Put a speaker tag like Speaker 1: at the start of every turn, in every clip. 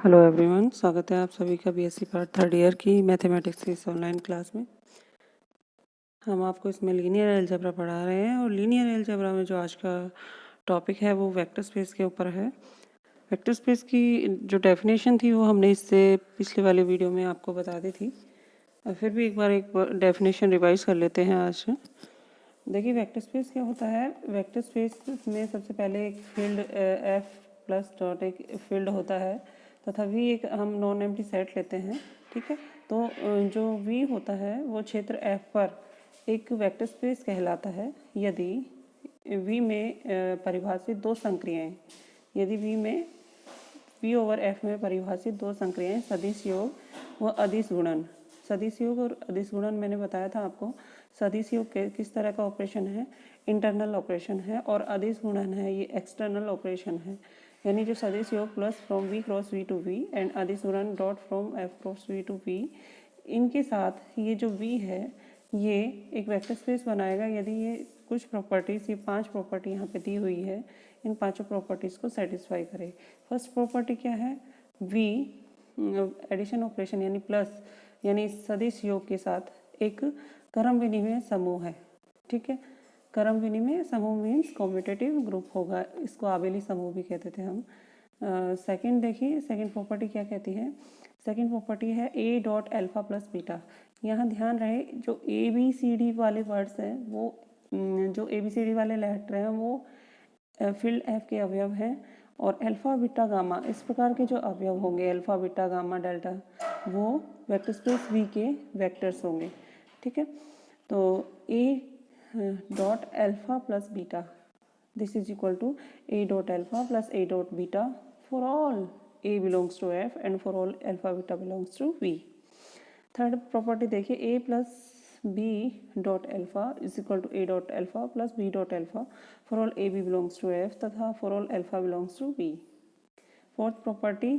Speaker 1: Hello everyone, स्वागत है आप सभी का बीएससी पार्ट थर्ड ईयर की मैथमेटिक्स की इस ऑनलाइन क्लास में। हम आपको इसमें लीनियर अलजेब्रा पढ़ा रहे हैं और लीनियर अलजेब्रा में जो आज का टॉपिक है वो वेक्टर स्पेस के ऊपर है। वेक्टर स्पेस की जो डेफिनेशन थी वो हमने इससे पिछले वाले वीडियो में आपको बता दी थी, और फिर भी एक बार डेफिनेशन रिवाइज कर लेते हैं आज। देखिए, वेक्टर स्पेस क्या होता है। वेक्टर स्पेस में सबसे पहले एक फील्ड एफ प्लस डॉट एक फील्ड होता है तथा वी एक हम नॉन एम्प्टी सेट लेते हैं। ठीक है, तो जो वी होता है वो क्षेत्र एफ पर एक वेक्टर स्पेस कहलाता है यदि वी में परिभाषित दो संक्रियाएं, यदि वी ओवर एफ में परिभाषित दो संक्रियाएं सदिश योग व अदिश गुणन। सदिश योग और अदिश गुणन मैंने बताया था आपको। सदिश योग किस तरह का ऑपरेशन है, इंटरनल ऑपरेशन है, और अदिश गुणन है ये एक्सटर्नल ऑपरेशन है। यानी जो सदिश योग plus from V cross V to V and अदिश गुणन dot from F cross V to V, इनके साथ ये जो वी है ये एक वेक्टर स्पेस बनाएगा यदि ये कुछ प्रॉपर्टीज, ये 5 प्रॉपर्टी यहाँ पे दी हुई है, इन पांचों प्रॉपर्टीज को सेटिस्फाई करे। फर्स्ट प्रॉपर्टी क्या है, वी एडिशन ऑपरेशन यानी प्लस, यानी सदिश योग के साथ एक क्रम विनिमय समूह है। ठीक है, क्रम विनिमय समूह मीन्स कॉम्यूटेटिव ग्रुप होगा, इसको आबेली समूह भी कहते थे हम। सेकंड देखिए, सेकंड प्रॉपर्टी क्या कहती है। सेकंड प्रॉपर्टी है ए डॉट एल्फा प्लस बीटा। यहाँ ध्यान रहे जो ए बी सी डी वाले वर्ड्स हैं वो जो ए बी सी डी वाले लेटर हैं वो फील्ड एफ के अवयव हैं, और अल्फा बीटा गामा इस प्रकार के जो अवयव होंगे, अल्फा बीटा गामा डेल्टा, वो वेक्टर स्पेस वी के वेक्टर्स होंगे। ठीक है, तो A dot alpha plus beta this is equal to A dot alpha plus A dot beta for all A belongs to F and for all alpha beta belongs to V. Third property देखिए, A plus B dot alpha is equal to A dot alpha plus B dot alpha for all A B belongs to F तथा for all alpha belongs to B. Fourth property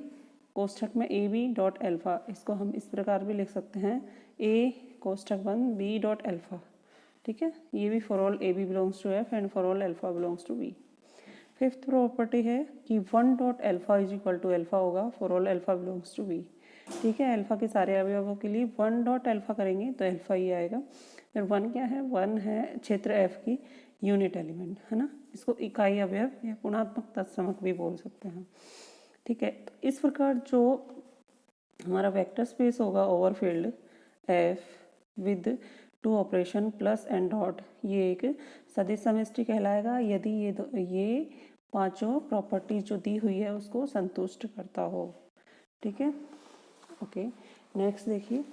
Speaker 1: कोष्ठक में A B dot alpha, इसको हम इस प्रकार भी लिख सकते हैं ए कोष्ठक बंद बी डॉट एल्फा। ठीक है, ये भी for all A B belongs to F and for all alpha belongs to V. Fifth property है कि one dot alpha is equal to alpha होगा for all alpha belongs to V. ठीक है, alpha के सारे अवयवों के लिए वन डॉट एल्फा करेंगे तो अल्फा ही आएगा। फिर वन क्या है, वन है क्षेत्र एफ की यूनिट एलिमेंट, है ना, इसको इकाई अवयव या गुणात्मक तत्समक भी बोल सकते हैं। ठीक है, तो इस प्रकार जो हमारा वेक्टर स्पेस होगा over field F with two operation plus and dot, ये एक सदिश समष्टि कहलाएगा यदि ये पांचों प्रॉपर्टीज जो दी हुई है उसको संतुष्ट करता हो। ठीक है, ओके, नेक्स्ट देखिए,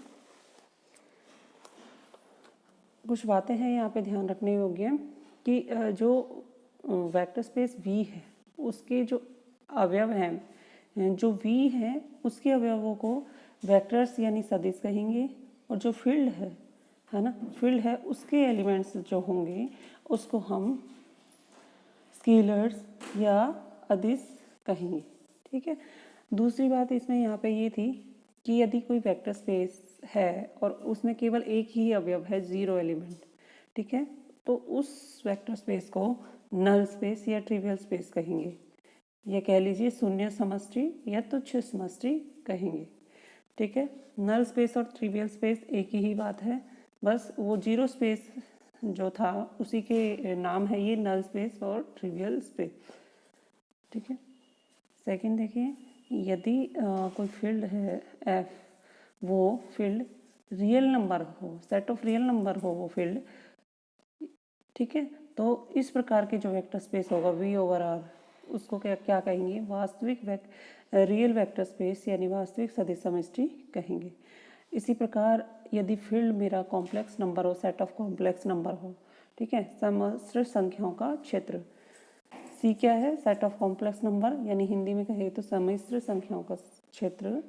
Speaker 1: कुछ बातें हैं यहाँ पे ध्यान रखने योग्य कि जो वेक्टर स्पेस वी है उसके जो अवयव हैं, जो वी है उसके अवयवों को वेक्टर्स यानी सदिश कहेंगे, और जो फील्ड है ना, फील्ड है उसके एलिमेंट्स जो होंगे उसको हम स्केलर्स या अदिश कहेंगे। ठीक है, दूसरी बात इसमें यहाँ पे ये थी कि यदि कोई वेक्टर स्पेस है और उसमें केवल एक ही अवयव है, जीरो एलिमेंट, ठीक है, तो उस वेक्टर स्पेस को नल स्पेस या ट्रिवियल स्पेस कहेंगे, या कह लीजिए शून्य समष्टि या तुच्छ समष्टि कहेंगे। ठीक है, नल स्पेस और ट्रिवियल स्पेस एक ही बात है, बस वो जीरो स्पेस जो था उसी के नाम है ये नल स्पेस और ट्रिवियल स्पेस। ठीक है, सेकंड देखिए, यदि कोई फील्ड है एफ, वो फील्ड रियल नंबर हो, सेट ऑफ रियल नंबर हो वो फील्ड, ठीक है, तो इस प्रकार के जो वेक्टर स्पेस होगा वी ओवर आर उसको क्या कहेंगे, वास्तविक रियल वेक्टर स्पेस यानी वास्तविक सदिश समष्टि कहेंगे। इसी प्रकार यदि फील्ड मेरा कॉम्प्लेक्स नंबर हो, सेट ऑफ कॉम्प्लेक्स नंबर हो, ठीक है, समश्र संख्याओं का क्षेत्र, सी क्या है, सेट ऑफ कॉम्प्लेक्स नंबर यानी हिंदी में कहे तो सम्मिश्र संख्याओं का क्षेत्र।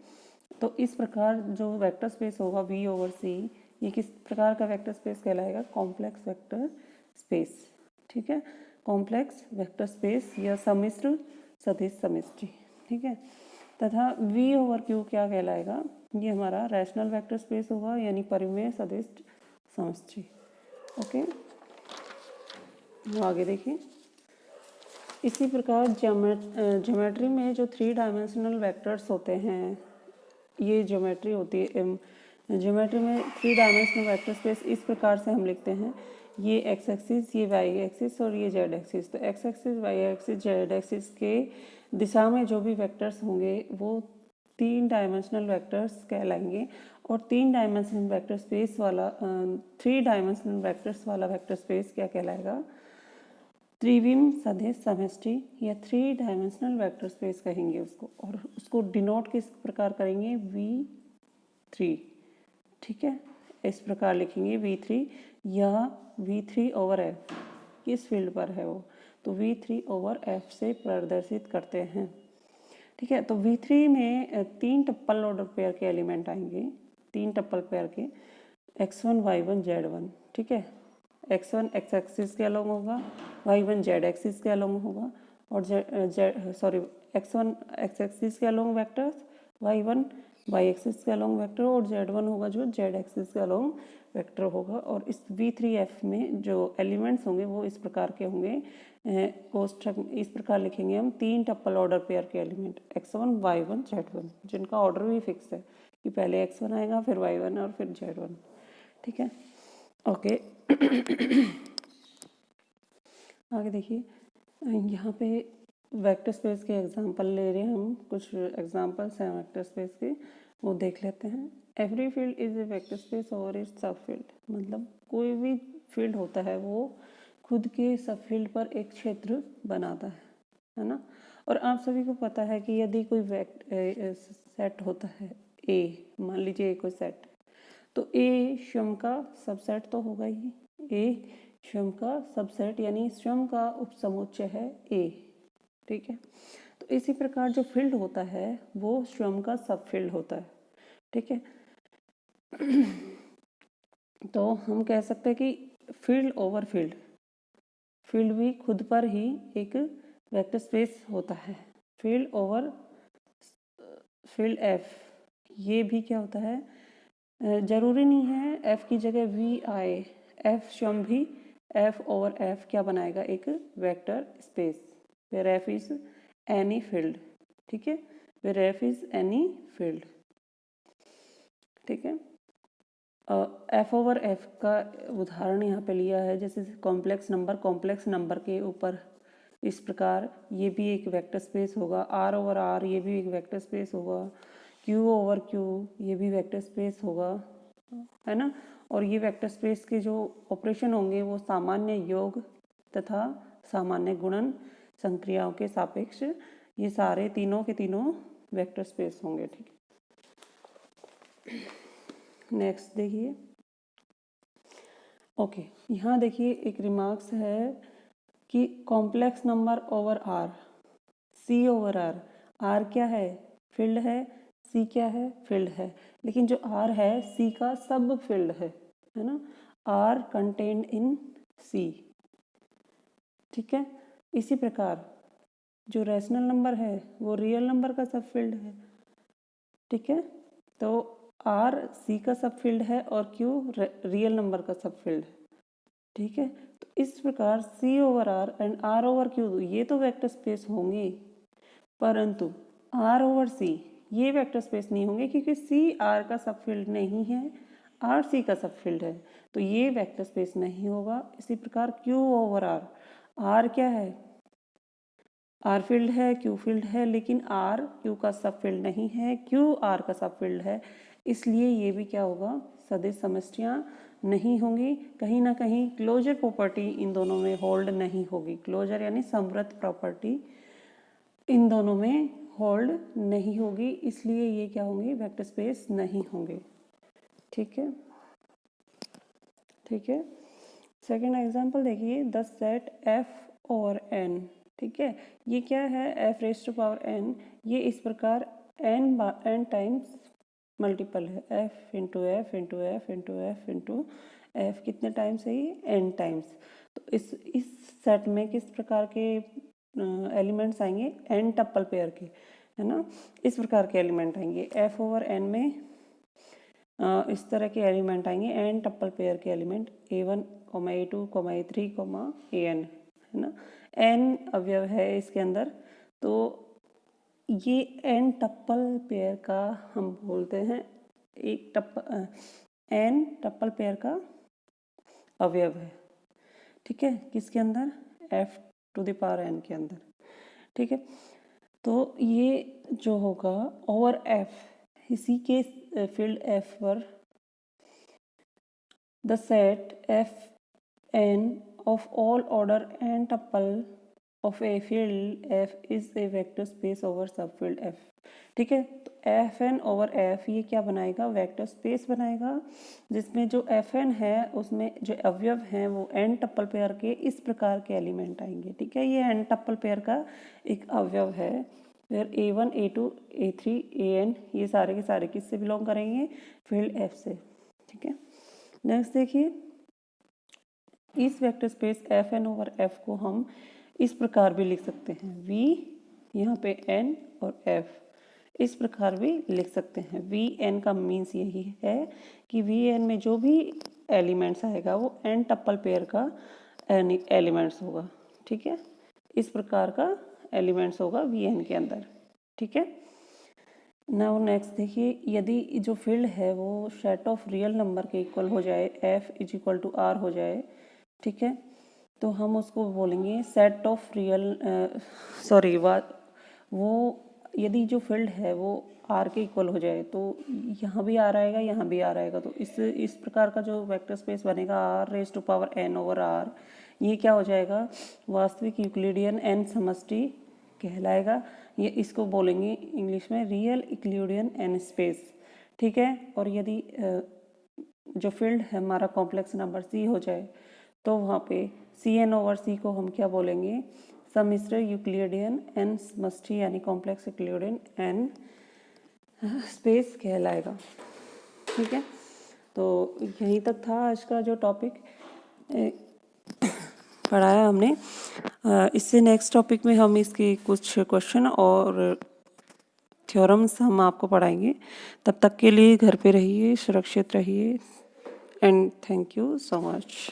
Speaker 1: तो इस प्रकार जो वेक्टर स्पेस होगा वी ओवर सी, ये किस प्रकार का वेक्टर स्पेस कहलाएगा, कॉम्प्लेक्स वेक्टर स्पेस। ठीक है, कॉम्प्लेक्स वेक्टर स्पेस या सम्मिश्र सदिश समष्टि। ठीक है, तथा वी ओवर क्यू क्या कहलाएगा, ये हमारा रैशनल वेक्टर स्पेस होगा यानी परिमेय सदिश समष्टि। ओके, आगे देखिए, इसी प्रकार ज्योमेट्री में जो 3 डायमेंशनल वेक्टर्स होते हैं, ये ज्योमेट्री होती है। ज्योमेट्री में 3 डायमेंशनल वेक्टर स्पेस इस प्रकार से हम लिखते हैं, ये एक्स एक्सिस, ये वाई एक्सिस और ये जेड एक्सिस। तो X axis, Y axis, Z axis के दिशा में जो भी वेक्टर्स होंगे वो 3 डायमेंशनल वेक्टर्स कहलाएंगे। और 3 डायमेंशनल वेक्टर स्पेस वाला 3 डायमेंशनल वेक्टर्स वाला वेक्टर स्पेस क्या कहलाएगा? त्रिविम सदिश समष्टि या 3 डायमेंशनल वेक्टर स्पेस कहेंगे उसको। और उसको डिनोट किस प्रकार करेंगे? V3, ठीक है, इस प्रकार लिखेंगे V3 या V3 ओवर F, किस फील्ड पर है वो, तो V3 ओवर F से प्रदर्शित करते हैं, ठीक है। तो V3 में 3 टप्पल ऑर्डर पेयर के एलिमेंट आएंगे, 3 टप्पल पेयर के x1 y1 z1, ठीक है। x1 x एक्सिस के अलोंग होगा, y1 z एक्सिस के अलोंग होगा, और x1 x एक्सिस के along vectors, y1 y axis के अलोंग वेक्टर, और z1 होगा जो z एक्सिस के अलोंग वेक्टर होगा। और इस V3F में जो एलिमेंट्स होंगे वो इस प्रकार के होंगे, कोष्ठक इस प्रकार लिखेंगे हम, 3 टप्पल ऑर्डर पेयर के एलिमेंट x1 y1 z1, जिनका ऑर्डर भी फिक्स है कि पहले x1 आएगा, फिर y1 और फिर z1, ठीक है। ओके आगे देखिए, यहाँ पे वेक्टर स्पेस के एग्जांपल ले रहे हैं हम, कुछ एग्जांपल्स हैं वेक्टर स्पेस के, वो देख लेते हैं। Every field is a vector space और इट्स सब फील्ड, मतलब कोई भी फील्ड होता है वो खुद के सब फील्ड पर एक क्षेत्र बनाता है ना। और आप सभी को पता है कि यदि कोई सेट होता है ए, मान लीजिए कोई सेट, तो ए स्वयं का सबसेट तो होगा ही, ए स्वयं का सबसेट यानी स्वयं का उपसमुच्चय है ए, ठीक है। तो इसी प्रकार जो फील्ड होता है वो स्वयं का सब फील्ड होता है, ठीक है। तो हम कह सकते हैं कि फील्ड ओवर फील्ड, फील्ड भी खुद पर ही एक वेक्टर स्पेस होता है। फील्ड ओवर फील्ड एफ, ये भी क्या होता है, जरूरी नहीं है एफ की जगह वी आए, एफ स्वयं भी एफ ओवर एफ क्या बनाएगा, एक vector space, where F is any field, ठीक है, where F is any field, ठीक है। एफ ओवर एफ का उदाहरण यहाँ पे लिया है, जैसे कॉम्प्लेक्स नंबर के ऊपर इस प्रकार ये भी एक वेक्टर स्पेस होगा, आर ओवर आर ये भी एक वेक्टर स्पेस होगा, क्यू ओवर क्यू ये भी वेक्टर स्पेस होगा, है ना। और ये वेक्टर स्पेस के जो ऑपरेशन होंगे वो सामान्य योग तथा सामान्य गुणन संक्रियाओं के सापेक्ष, ये सारे तीनों के तीनों वेक्टर स्पेस होंगे, ठीक है। नेक्स्ट देखिए, ओके, यहाँ देखिए एक रिमार्क्स है कि complex number over R, C over R, R क्या है, फील्ड है, सी क्या है, फील्ड है, लेकिन जो आर है सी का सब फील्ड है ना, आर कंटेन्ड इन सी, ठीक है। इसी प्रकार जो रैशनल नंबर है वो रियल नंबर का सब फील्ड है, ठीक है। तो आर सी का सब फील्ड है और क्यू रियल नंबर का सब फील्ड है, ठीक है। तो इस प्रकार C over R and R over Q ये तो वेक्टर स्पेस होंगे, परंतु आर ओवर सी ये वेक्टर स्पेस नहीं होंगे, क्योंकि सी आर का सब फील्ड नहीं है, आर सी का सब फील्ड है, तो ये वेक्टर स्पेस नहीं होगा। इसी प्रकार क्यू ओवर आर, आर क्या है, आर फील्ड है, क्यू फील्ड है, लेकिन आर क्यू का सब फील्ड नहीं है, क्यू आर का सब फील्ड है, इसलिए ये भी क्या होगा, सदिश समष्टियाँ नहीं होंगी। कहीं ना कहीं क्लोजर प्रॉपर्टी इन दोनों में होल्ड नहीं होगी, क्लोजर यानी समवर्त प्रॉपर्टी इन दोनों में होल्ड नहीं होगी, इसलिए ये क्या होंगे, वेक्टर स्पेस नहीं होंगे, ठीक है, ठीक है। सेकेंड एग्जाम्पल देखिए, द सेट एफ और एन, ठीक है, ये क्या है, F raise to power N, ये इस प्रकार एन टाइम्स मल्टीपल है, F into F into F into F into F, कितने टाइम्स है ये, एन टाइम्स। तो इस सेट में किस प्रकार के एलिमेंट्स आएंगे, एन टप्पल पेयर के, है ना, इस प्रकार के एलिमेंट आएंगे। एफ ओवर एन में इस तरह के एलिमेंट आएंगे, एन टप्पल पेयर के element A1, A2, A3, AN, है ना। n अवयव है इसके अंदर, तो ये n टप्पल पेयर का हम बोलते हैं एक n टप्पल पेयर का अवयव है। ठीक है, किसके अंदर? f⁴n के अंदर। ठीक है, तो ये जो होगा ओवर f, इसी के फील्ड f पर the set Fn of all order n tuple of a field f is a vector space over subfield f। ठीक है, तो Fn ओवर f ये क्या बनाएगा? वेक्टर स्पेस बनाएगा, जिसमें जो Fn है उसमें जो अवयव हैं वो n टप्पल पेयर के इस प्रकार के एलिमेंट आएंगे। ठीक है, ये n टप्पल पेयर का एक अवयव है। फिर a1 a2 a3 an ये सारे के सारे किससे बिलोंग करेंगे? फील्ड f से। ठीक है, नेक्स्ट देखिए, इस vector space Fn over f को हम इस प्रकार भी लिख सकते हैं, v यहाँ पे n और f इस प्रकार भी लिख सकते हैं। Vn का मीन्स यही है कि Vn में जो भी एलिमेंट्स आएगा वो n टप्पल पेयर का एलिमेंट्स होगा। ठीक है, इस प्रकार का एलिमेंट्स होगा Vn के अंदर। ठीक है, नाउ नेक्स्ट देखिए, यदि जो फील्ड है वो सेट ऑफ रियल नंबर के इक्वल हो जाए, f is equal to r हो जाए, ठीक है, तो हम उसको बोलेंगे सेट ऑफ रियल वो यदि जो फील्ड है वो r के इक्वल हो जाए, तो यहाँ भी r आएगा, यहाँ भी r आएगा, तो इस प्रकार का जो वेक्टर स्पेस बनेगा r⁴n ओवर r, ये क्या हो जाएगा? वास्तविक यूक्लिडियन n समष्टि कहलाएगा। ये इसको बोलेंगे इंग्लिश में रियल यूक्लिडियन n स्पेस। ठीक है, और यदि जो फील्ड है हमारा कॉम्प्लेक्स नंबर c हो जाए, तो वहाँ पे Cn ओवर c को हम क्या बोलेंगे? सम्मिश्र यूक्लिडियन n समष्टि यानी कॉम्प्लेक्स यूक्लिडियन n स्पेस कहलाएगा। ठीक है, तो यहीं तक था आज का जो टॉपिक पढ़ाया हमने। इससे नेक्स्ट टॉपिक में हम इसके कुछ क्वेश्चन और थ्योरम्स हम आपको पढ़ाएंगे। तब तक के लिए घर पे रहिए, सुरक्षित रहिए, and thank you so much.